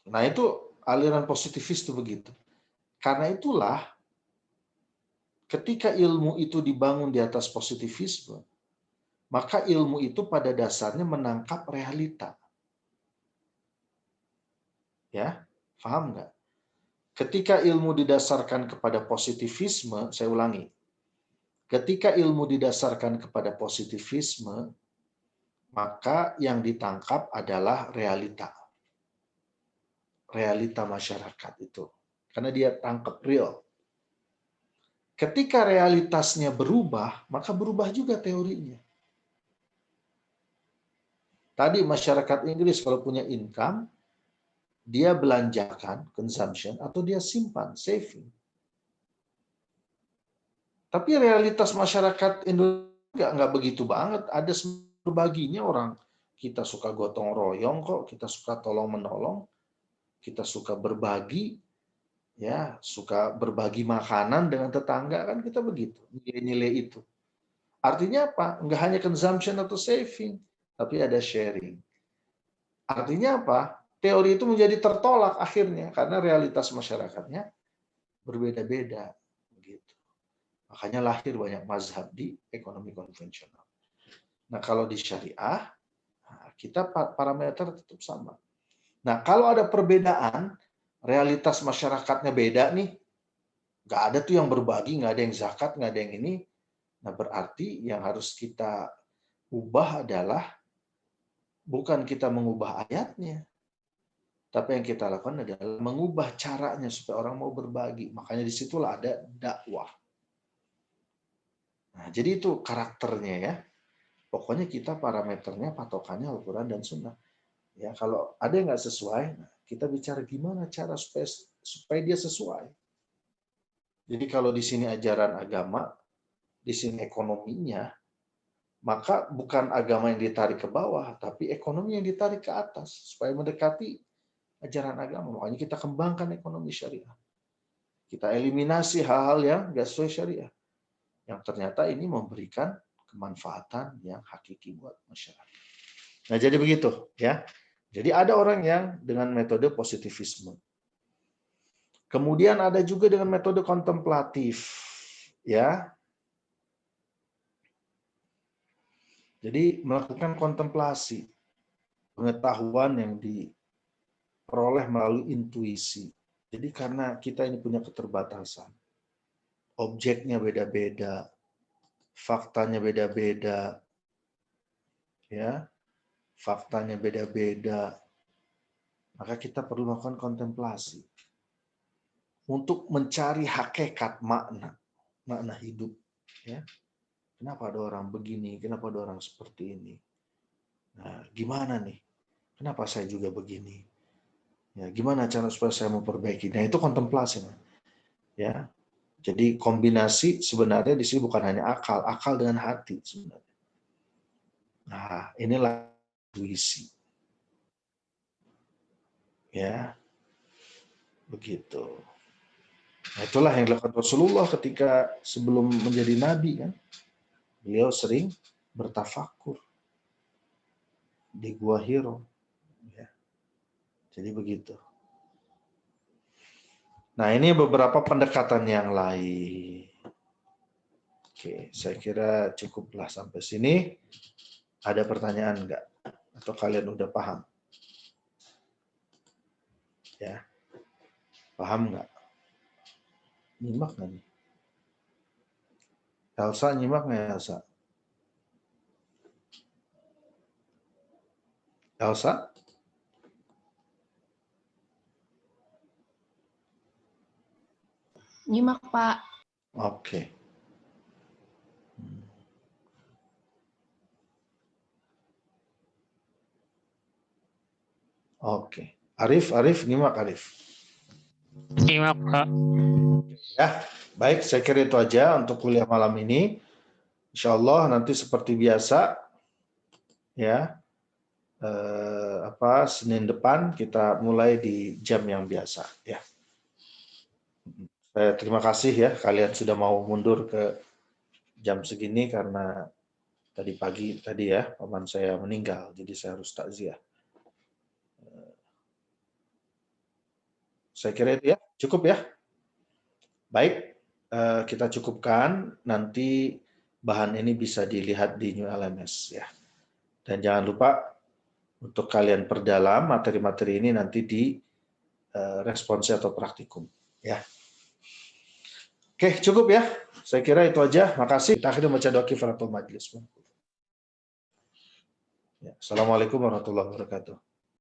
Nah itu aliran positivis itu begitu. Karena itulah ketika ilmu itu dibangun di atas positivisme, maka ilmu itu pada dasarnya menangkap realita. Ya, paham nggak? Ketika ilmu didasarkan kepada positivisme, saya ulangi. Ketika ilmu didasarkan kepada positivisme, maka yang ditangkap adalah realita. Realita masyarakat itu. Karena dia tangkap real. Ketika realitasnya berubah, maka berubah juga teorinya. Tadi masyarakat Inggris kalau punya income, dia belanjakan, consumption, atau dia simpan, saving. Tapi realitas masyarakat Indonesia nggak begitu banget. Ada berbaginya orang. Kita suka gotong royong kok, kita suka tolong menolong, kita suka berbagi, ya suka berbagi makanan dengan tetangga, kan kita begitu. Nilai-nilai itu. Artinya apa? Nggak hanya consumption atau saving, tapi ada sharing. Artinya apa? Teori itu menjadi tertolak akhirnya karena realitas masyarakatnya berbeda-beda. Begitu. Makanya lahir banyak mazhab di ekonomi konvensional. Nah kalau di syariah, kita parameter tetap sama. Nah kalau ada perbedaan, realitas masyarakatnya beda nih, nggak ada tuh yang berbagi, nggak ada yang zakat, nggak ada yang ini. Nah berarti yang harus kita ubah adalah bukan kita mengubah ayatnya, Tapi yang kita lakukan adalah mengubah caranya supaya orang mau berbagi. Makanya disitulah ada dakwah. Nah, jadi itu karakternya ya. Pokoknya kita parameternya, patokannya Al-Quran dan Sunnah. Ya, kalau ada yang nggak sesuai, nah, kita bicara gimana cara supaya dia sesuai. Jadi kalau di sini ajaran agama, di sini ekonominya, maka bukan agama yang ditarik ke bawah, tapi ekonomi yang ditarik ke atas supaya mendekati ajaran agama. Makanya kita kembangkan ekonomi syariah. Kita eliminasi hal-hal yang nggak sesuai syariah. Yang ternyata ini memberikan kemanfaatan yang hakiki buat masyarakat. Nah, jadi begitu ya. Jadi ada orang yang dengan metode positivisme. Kemudian ada juga dengan metode kontemplatif ya. Jadi melakukan kontemplasi, pengetahuan yang diperoleh melalui intuisi. Jadi karena kita ini punya keterbatasan, objeknya beda-beda, faktanya beda-beda, ya, faktanya beda-beda, maka kita perlu melakukan kontemplasi untuk mencari hakikat makna hidup. Ya, kenapa ada orang begini? Kenapa ada orang seperti ini? Nah, gimana nih? Kenapa saya juga begini? Ya, gimana cara supaya saya memperbaiki? Nah, itu kontemplasi, ya. Jadi kombinasi sebenarnya di sini bukan hanya akal dengan hati sebenarnya. Nah, inilah intuisi. Ya, begitu. Nah, itulah yang dilakukan Rasulullah ketika sebelum menjadi nabi kan. Beliau sering bertafakur di Gua Hiro. Ya. Jadi begitu. Nah, ini beberapa pendekatan yang lain. Oke, saya kira cukuplah sampai sini. Ada pertanyaan enggak? Atau kalian udah paham? Ya. Paham enggak? Nyimak nggak nih? Elsa nyimak nggak Elsa? Elsa? Nyimak, Pak. Oke. Oke. Arif, nyimak Arif. Simak, Pak. Ya, baik. Saya kira itu aja untuk kuliah malam ini. Insya Allah nanti seperti biasa, ya, Senin depan kita mulai di jam yang biasa. Ya. Saya terima kasih ya kalian sudah mau mundur ke jam segini karena tadi pagi ya paman saya meninggal, jadi saya harus takziah. Saya kira itu ya, cukup ya. Baik, kita cukupkan. Nanti bahan ini bisa dilihat di New LMS ya. Dan jangan lupa untuk kalian perdalam materi-materi ini nanti di responsi atau praktikum ya. Oke, cukup ya. Saya kira itu aja. Makasih. Kita akhirnya baca doa kifaratul majlis. Ya, Assalamualaikum warahmatullahi wabarakatuh.